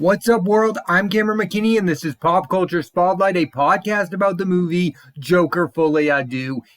What's up, world? I'm Cameron McKinney, and this is Pop Culture Spotlight, a podcast about the movie Joker Folie.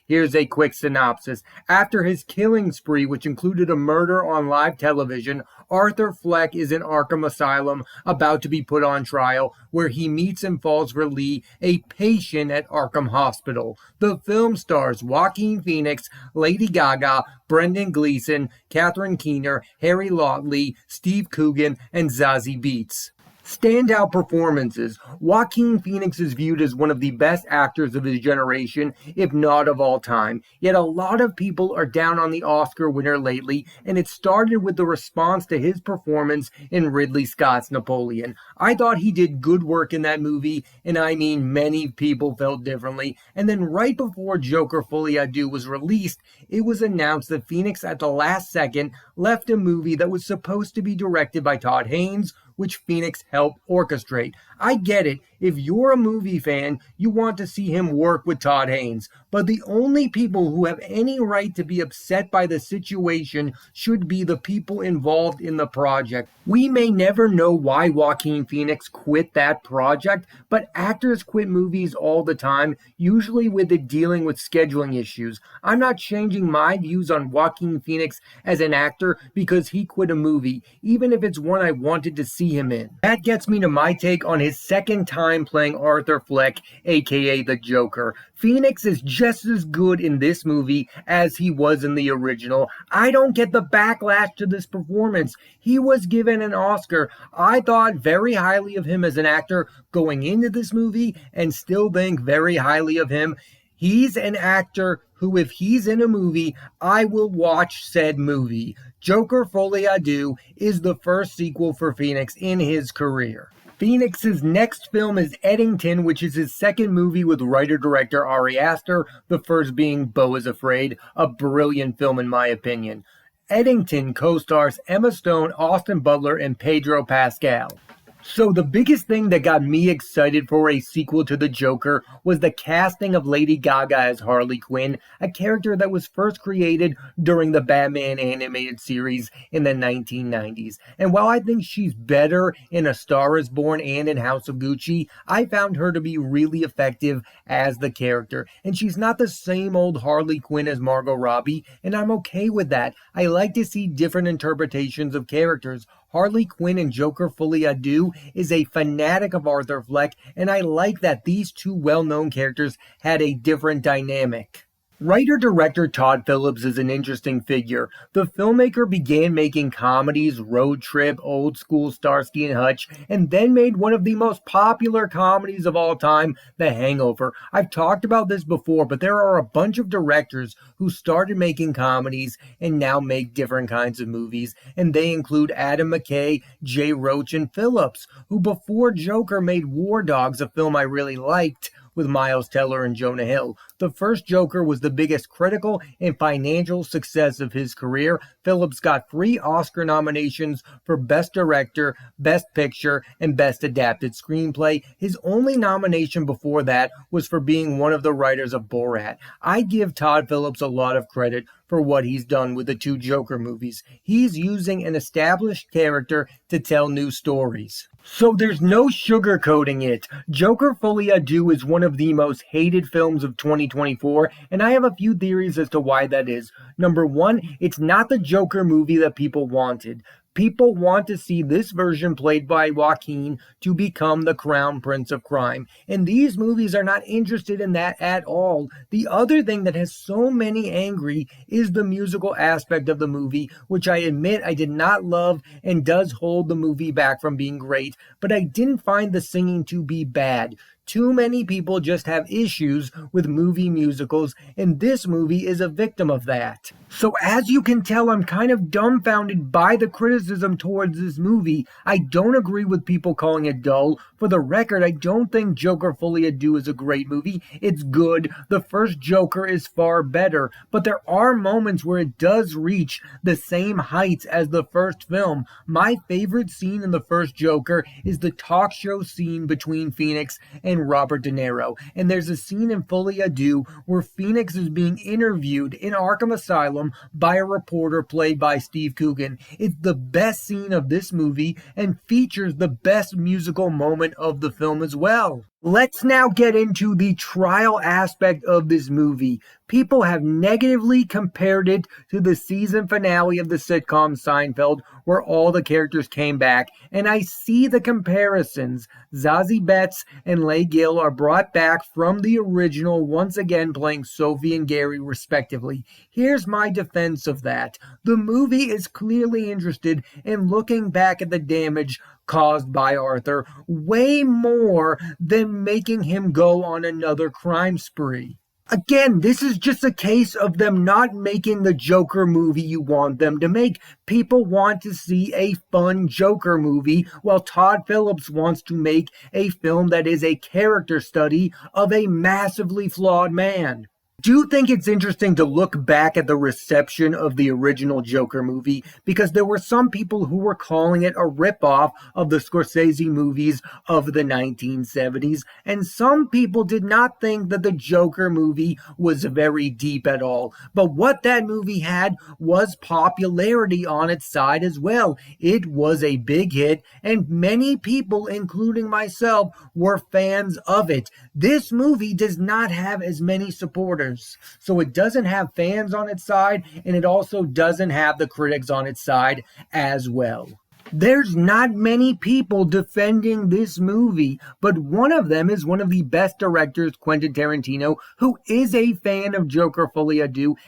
Here's a quick synopsis. After his killing spree, which included a murder on live television, Arthur Fleck is in Arkham Asylum, about to be put on trial, where he meets and falls for Lee, a patient at Arkham Hospital. The film stars Joaquin Phoenix, Lady Gaga, Brendan Gleeson, Catherine Keener, Harry Lotley, Steve Coogan, and Zazie Beetz. Standout performances. Joaquin Phoenix is viewed as one of the best actors of his generation, if not of all time. Yet a lot of people are down on the Oscar winner lately, and it started with the response to his performance in Ridley Scott's Napoleon. I thought he did good work in that movie, and I mean many people felt differently. And then right before Joker Folie was released, it was announced that Phoenix at the last second left a movie that was supposed to be directed by Todd, which Phoenix helped orchestrate. I get it. If you're a movie fan, you want to see him work with Todd, but the only people who have any right to be upset by the situation should be the people involved in the project. We may never know why Joaquin Phoenix quit that project, but actors quit movies all the time, usually with it dealing with scheduling issues. I'm not changing my views on Joaquin Phoenix as an actor because he quit a movie, even if it's one I wanted to see him in. That gets me to my take on his second time playing Arthur Fleck, aka the Joker. Phoenix is just as good in this movie as he was in the original. I don't get the backlash to this performance. He was given an Oscar. I thought very highly of him as an actor going into this movie and still think very highly of him. He's an actor who, if he's in a movie, I will watch said movie. Joker Folie is the first sequel for Phoenix in his career. Phoenix's next film is Eddington, which is his second movie with writer-director Ari Aster, the first being Beau is Afraid, a brilliant film in my opinion. Eddington co-stars Emma Stone, Austin Butler, and Pedro Pascal. So the biggest thing that got me excited for a sequel to The Joker was the casting of Lady Gaga as Harley Quinn, a character that was first created during the Batman animated series in the 1990s. And while I think she's better in A Star is Born and in House of Gucci, I found her to be really effective as the character. And she's not the same old Harley Quinn as Margot Robbie, and I'm okay with that. I like to see different interpretations of characters. Harley Quinn in Joker Folie is a fanatic of Arthur Fleck, and I like that these two well-known characters had a different dynamic. Writer-director Todd Phillips is an interesting figure. The filmmaker began making comedies, Road Trip, Old School, Starsky and Hutch, and then made one of the most popular comedies of all time, The Hangover. I've talked about this before, but there are a bunch of directors who started making comedies and now make different kinds of movies, and they include Adam McKay, Jay Roach, and Phillips, who before Joker made War Dogs, a film I really liked, with Miles Teller and Jonah Hill. The first Joker was the biggest critical and financial success of his career. Phillips got 3 Oscar nominations for Best Director, Best Picture, and Best Adapted Screenplay. His only nomination before that was for being one of the writers of Borat. I give Todd Phillips a lot of credit for what he's done with the 2 Joker movies. He's using an established character to tell new stories. So there's no sugarcoating it. Joker Folie is one of the most hated films of 2024, and I have a few theories as to why that is. Number 1, it's not the Joker movie that people wanted. People want to see this version played by Joaquin to become the crown prince of crime. And these movies are not interested in that at all. The other thing that has so many angry is the musical aspect of the movie, which I admit I did not love and does hold the movie back from being great, but I didn't find the singing to be bad. Too many people just have issues with movie musicals, and this movie is a victim of that. So as you can tell, I'm kind of dumbfounded by the criticism towards this movie. I don't agree with people calling it dull. For the record, I don't think Joker Folie is a great movie. It's good. The first Joker is far better, but there are moments where it does reach the same heights as the first film. My favorite scene in the first Joker is the talk show scene between Phoenix and and Robert De Niro. And there's a scene in Folie where Phoenix is being interviewed in Arkham Asylum by a reporter played by Steve Coogan. It's the best scene of this movie and features the best musical moment of the film as well. Let's now get into the trial aspect of this movie. People have negatively compared it to the season finale of the sitcom Seinfeld, where all the characters came back, and I see the comparisons. Zazie Betts and Leigh Gill are brought back from the original, once again playing Sophie and Gary respectively. Here's my defense of that. The movie is clearly interested in looking back at the damage caused by Arthur way more than making him go on another crime spree. Again, this is just a case of them not making the Joker movie you want them to make. People want to see a fun Joker movie, while Todd Phillips wants to make a film that is a character study of a massively flawed man. Do think it's interesting to look back at the reception of the original Joker movie, because there were some people who were calling it a ripoff of the Scorsese movies of the 1970s, and some people did not think that the Joker movie was very deep at all. But what that movie had was popularity on its side as well. It was a big hit, and many people, including myself, were fans of it. This movie does not have as many supporters. So it doesn't have fans on its side, and it also doesn't have the critics on its side as well. There's not many people defending this movie, but one of them is one of the best directors, Quentin Tarantino, who is a fan of Joker Folie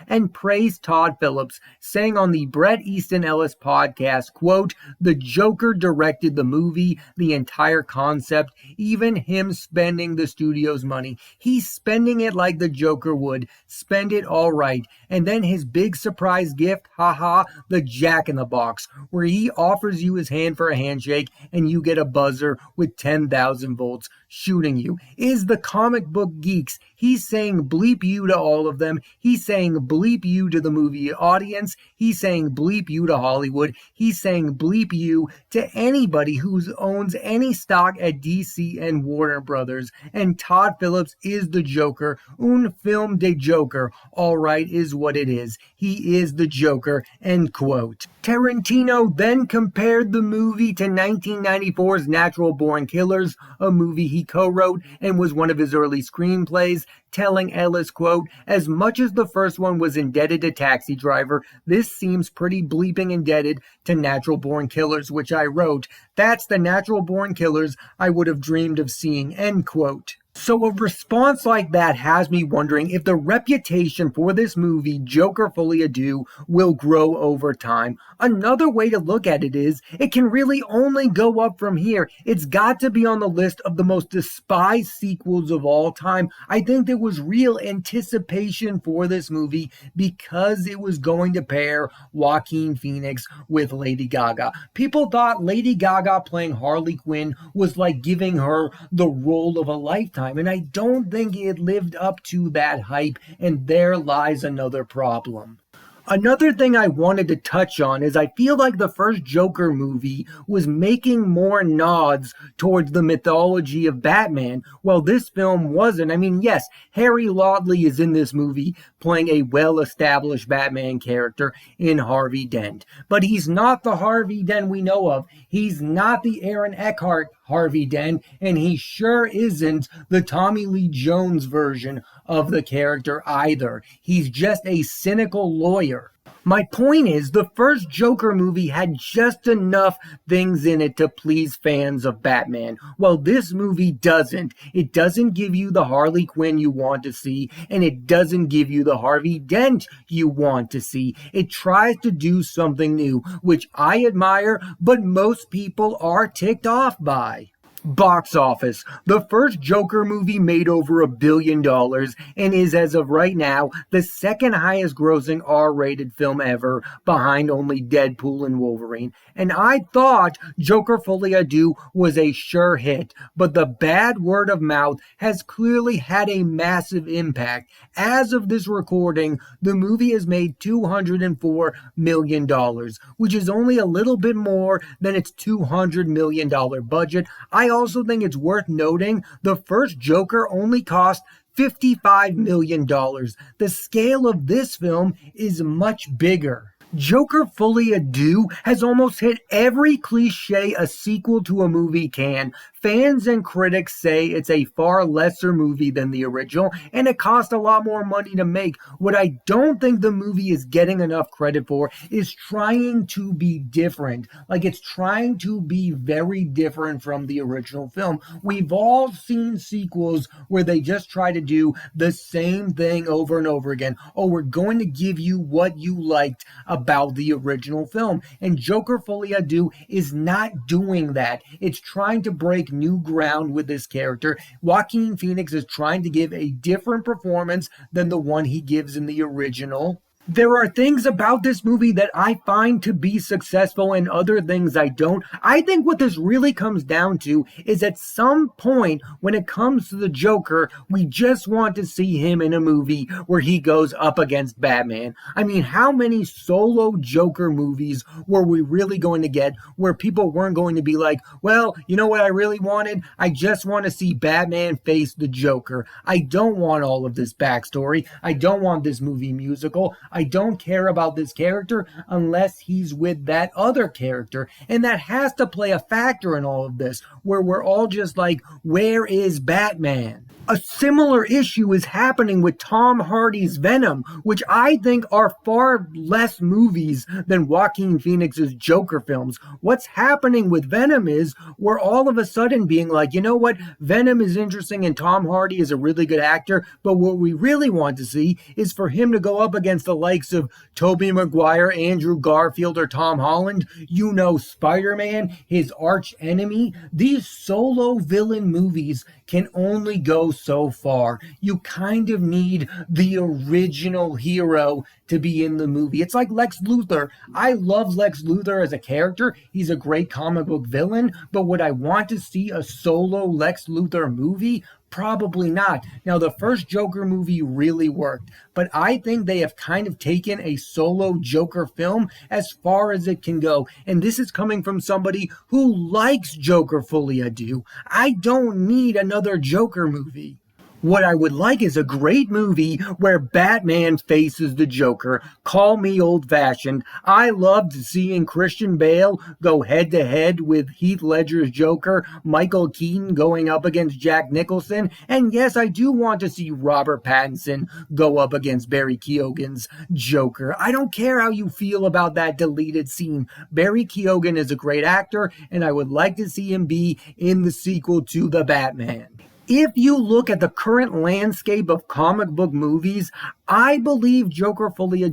and praised Todd Phillips, saying on the Bret Easton Ellis podcast, quote, "The Joker directed the movie, the entire concept, even him spending the studio's money. He's spending it like the Joker would, spend it all right. And then his big surprise gift, haha, the Jack in the Box, where he offers you his hand for a handshake and you get a buzzer with 10,000 volts shooting you. Is the comic book geeks. He's saying bleep you to all of them. He's saying bleep you to the movie audience. He's saying bleep you to Hollywood. He's saying bleep you to anybody who owns any stock at DC and Warner Brothers. And Todd Phillips is the Joker. Un film de Joker. All right is what it is. He is the Joker." End quote. Tarantino then compared the movie to 1994's Natural Born Killers, a movie he co-wrote and was one of his early screenplays, telling Ellis, quote, "As much as the first one was indebted to Taxi Driver, this seems pretty bleeping indebted to Natural Born Killers, which I wrote. That's the Natural Born Killers I would have dreamed of seeing," end quote. So a response like that has me wondering if the reputation for this movie, Joker Folie will grow over time. Another way to look at it is, it can really only go up from here. It's got to be on the list of the most despised sequels of all time. I think there was real anticipation for this movie because it was going to pair Joaquin Phoenix with Lady Gaga. People thought Lady Gaga playing Harley Quinn was like giving her the role of a lifetime. And I don't think it lived up to that hype, and there lies another problem. Another thing I wanted to touch on is I feel like the first Joker movie was making more nods towards the mythology of Batman, while this film wasn't. I mean, yes, Harry Lautley is in this movie playing a well-established Batman character in Harvey Dent, but he's not the Harvey Dent we know of. He's not the Aaron Eckhart Harvey Dent, and he sure isn't the Tommy Lee Jones version of the character either. He's just a cynical lawyer. My point is, the first Joker movie had just enough things in it to please fans of Batman, while this movie doesn't. It doesn't give you the Harley Quinn you want to see, and it doesn't give you the Harvey Dent you want to see. It tries to do something new, which I admire, but most people are ticked off by. Box office. The first Joker movie made over $1 billion and is, as of right now, the second highest grossing R-rated film ever, behind only Deadpool and Wolverine. And I thought Joker Folie was a sure hit, but the bad word of mouth has clearly had a massive impact. As of this recording, the movie has made $204 million, which is only a little bit more than its $200 million budget. I also think it's worth noting the first Joker only cost $55 million. The scale of this film is much bigger. Joker Folie has almost hit every cliche a sequel to a movie can. Fans and critics say it's a far lesser movie than the original, and it cost a lot more money to make. What I don't think the movie is getting enough credit for is trying to be different. Like, it's trying to be very different from the original film. We've all seen sequels where they just try to do the same thing over and over again. Oh, we're going to give you what you liked about the original film. And Joker Folie is not doing that. It's trying to break new ground with this character. Joaquin Phoenix is trying to give a different performance than the one he gives in the original. There are things about this movie that I find to be successful and other things I don't. I think what this really comes down to is at some point when it comes to the Joker, we just want to see him in a movie where he goes up against Batman. I mean, how many solo Joker movies were we really going to get where people weren't going to be like, well, you know what I really wanted? I just want to see Batman face the Joker. I don't want all of this backstory. I don't want this movie musical. I don't care about this character unless he's with that other character. And that has to play a factor in all of this, where we're all just like, where is Batman? A similar issue is happening with Tom Hardy's Venom, which I think are far less movies than Joaquin Phoenix's Joker films. What's happening with Venom is we're all of a sudden being like, you know what, Venom is interesting and Tom Hardy is a really good actor, but what we really want to see is for him to go up against the likes of Tobey Maguire, Andrew Garfield, or Tom Holland. You know, Spider-Man, his arch enemy. These solo villain movies can only go so far. You kind of need the original hero to be in the movie. It's like Lex Luthor. I love Lex Luthor as a character. He's a great comic book villain, but would I want to see a solo Lex Luthor movie? Probably not. Now, the first Joker movie really worked, but I think they have kind of taken a solo Joker film as far as it can go. And this is coming from somebody who likes Joker Folie. I don't need another Joker movie. What I would like is a great movie where Batman faces the Joker. Call me old-fashioned. I loved seeing Christian Bale go head-to-head with Heath Ledger's Joker, Michael Keaton going up against Jack Nicholson, and yes, I do want to see Robert Pattinson go up against Barry Keoghan's Joker. I don't care how you feel about that deleted scene. Barry Keoghan is a great actor, and I would like to see him be in the sequel to The Batman. If you look at the current landscape of comic book movies, I believe Joker Folie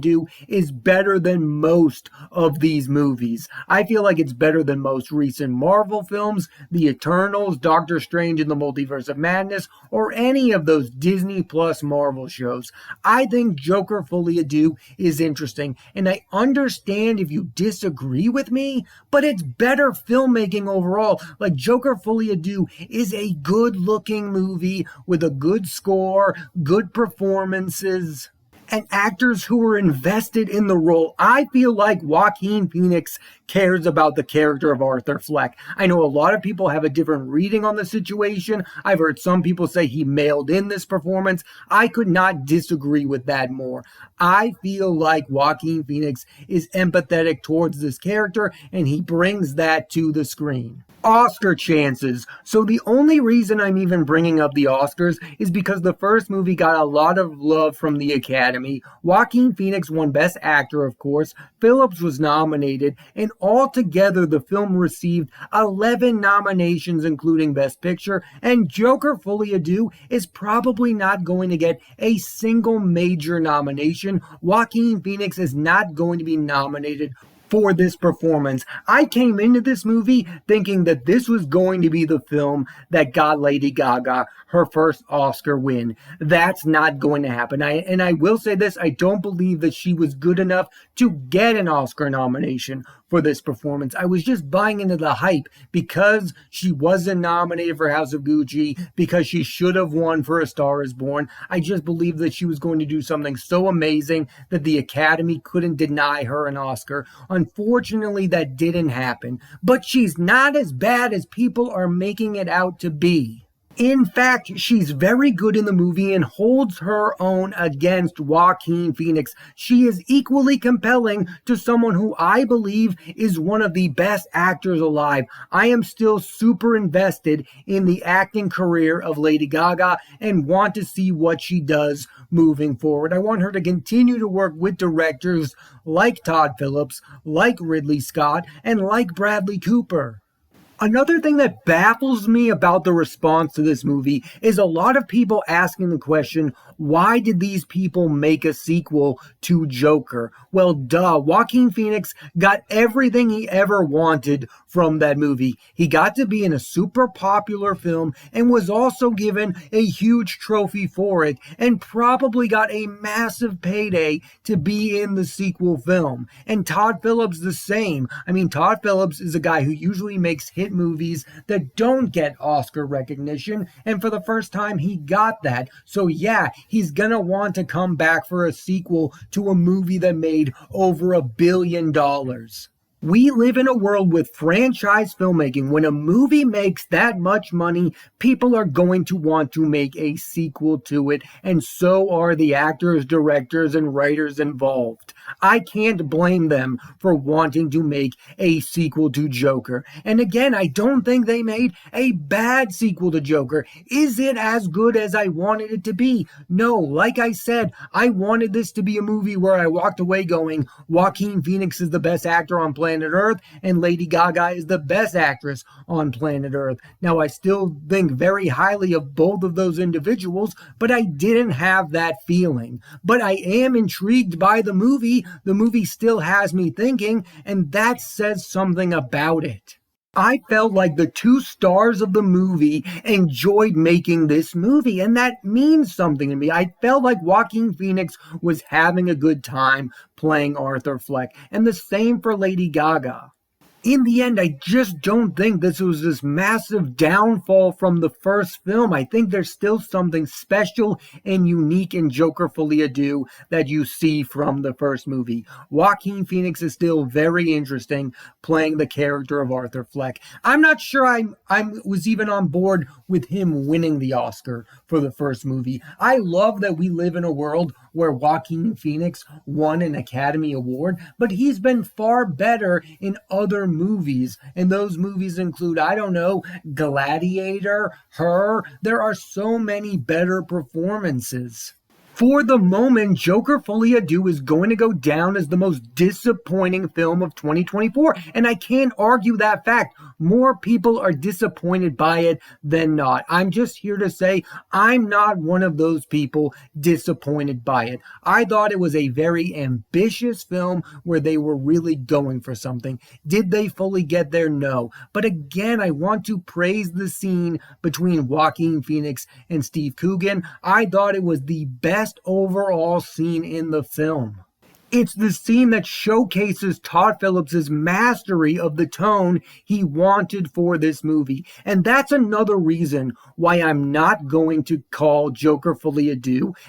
is better than most of these movies. I feel like it's better than most recent Marvel films, The Eternals, Doctor Strange in the Multiverse of Madness, or any of those Disney Plus Marvel shows. I think Joker Folie is interesting, and I understand if you disagree with me, but it's better filmmaking overall. Like, Joker Folie is a good-looking movie with a good score, good performances, and actors who are invested in the role. I feel like Joaquin Phoenix cares about the character of Arthur Fleck. I know a lot of people have a different reading on the situation. I've heard some people say he mailed in this performance. I could not disagree with that more. I feel like Joaquin Phoenix is empathetic towards this character, and he brings that to the screen. Oscar chances. So the only reason I'm even bringing up the Oscars is because the first movie got a lot of love from the Academy. Joaquin Phoenix won Best Actor, of course. Phillips was nominated, and altogether the film received 11 nominations, including Best Picture, and Joker Folie is probably not going to get a single major nomination. Joaquin Phoenix is not going to be nominated for this performance. I came into this movie thinking that this was going to be the film that got Lady Gaga her first Oscar win. That's not going to happen. I will say this, I don't believe that she was good enough to get an Oscar nomination for this performance. I was just buying into the hype because she wasn't nominated for House of Gucci, because she should have won for A Star Is Born. I just believed that she was going to do something so amazing that the Academy couldn't deny her an Oscar. unfortunately that didn't happen. But she's not as bad as people are making it out to be. In fact, she's very good in the movie and holds her own against Joaquin Phoenix. She is equally compelling to someone who I believe is one of the best actors alive. I am still super invested in the acting career of Lady Gaga and want to see what she does moving forward. I want her to continue to work with directors like Todd Phillips, like Ridley Scott, and like Bradley Cooper. Another thing that baffles me about the response to this movie is a lot of people asking the question, why did these people make a sequel to Joker? Well, duh, Joaquin Phoenix got everything he ever wanted from that movie. He got to be in a super popular film and was also given a huge trophy for it and probably got a massive payday to be in the sequel film. And Todd Phillips the same. I mean, Todd Phillips is a guy who usually makes hit movies that don't get Oscar recognition, and for the first time he got that. So yeah, he's gonna want to come back for a sequel to a movie that made over $1 billion. We live in a world with franchise filmmaking. When a movie makes that much money, people are going to want to make a sequel to it, and so are the actors, directors, and writers involved. I can't blame them for wanting to make a sequel to Joker. And again, I don't think they made a bad sequel to Joker. Is it as good as I wanted it to be? No, like I said, I wanted this to be a movie where I walked away going, Joaquin Phoenix is the best actor on planet Earth, and Lady Gaga is the best actress on planet Earth. Now, I still think very highly of both of those individuals, but I didn't have that feeling. But I am intrigued by the movie. The movie still has me thinking, and that says something about it. I felt like the two stars of the movie enjoyed making this movie, and that means something to me. I felt like Joaquin Phoenix was having a good time playing Arthur Fleck, and the same for Lady Gaga. In the end, I just don't think this was this massive downfall from the first film. I think there's still something special and unique in Joker Folie that you see from the first movie. Joaquin Phoenix is still very interesting playing the character of Arthur Fleck. I'm not sure I was even on board with him winning the Oscar for the first movie. I love that we live in a world where Joaquin Phoenix won an Academy Award, but he's been far better in other movies, and those movies include, I don't know, Gladiator, Her. There are so many better performances. For the moment, Joker Folie is going to go down as the most disappointing film of 2024, and I can't argue that fact. More people are disappointed by it than not. I'm just here to say I'm not one of those people disappointed by it. I thought it was a very ambitious film where they were really going for something. Did they fully get there? No. But again, I want to praise the scene between Joaquin Phoenix and Steve Coogan. I thought it was the best overall scene in the film. It's the scene that showcases Todd Phillips' mastery of the tone he wanted for this movie. And that's another reason why I'm not going to call Joker Folie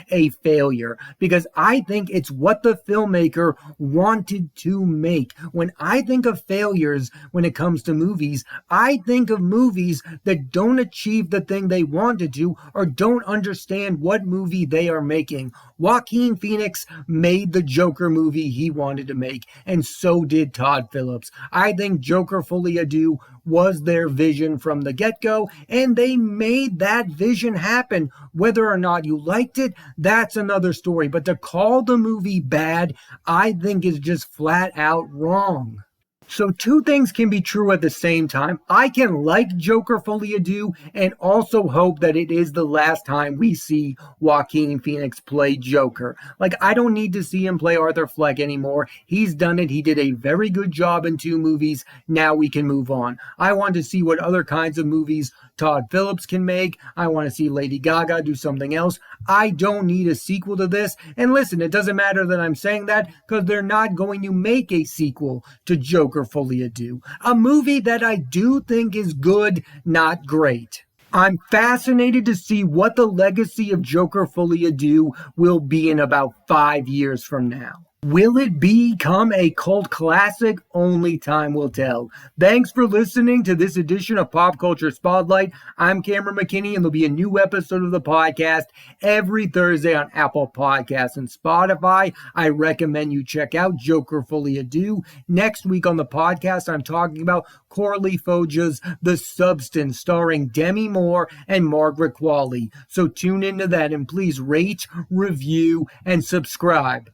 a failure, because I think it's what the filmmaker wanted to make. When I think of failures when it comes to movies, I think of movies that don't achieve the thing they wanted to or don't understand what movie they are making. Joaquin Phoenix made the Joker movie he wanted to make, and so did Todd Phillips. I think Joker Folie was their vision from the get-go, and they made that vision happen. Whether or not you liked it, that's another story. But to call the movie bad, I think is just flat out wrong. So two things can be true at the same time. I can like Joker Folie and also hope that it is the last time we see Joaquin Phoenix play Joker. Like, I don't need to see him play Arthur Fleck anymore. He's done it. He did a very good job in 2 movies. Now we can move on. I want to see what other kinds of movies Todd Phillips can make. I want to see Lady Gaga do something else. I don't need a sequel to this. And listen, it doesn't matter that I'm saying that, because they're not going to make a sequel to Joker Folie, a movie that I do think is good, not great. I'm fascinated to see what the legacy of Joker Folie will be in about 5 years from now. Will it become a cult classic? Only time will tell. Thanks for listening to this edition of Pop Culture Spotlight. I'm Cameron McKinney, and there'll be a new episode of the podcast every Thursday on Apple Podcasts and Spotify. I recommend you check out Joker Folie. Next week on the podcast, I'm talking about Corley Foggia's The Substance, starring Demi Moore and Margaret Qualley. So tune into that, and please rate, review, and subscribe.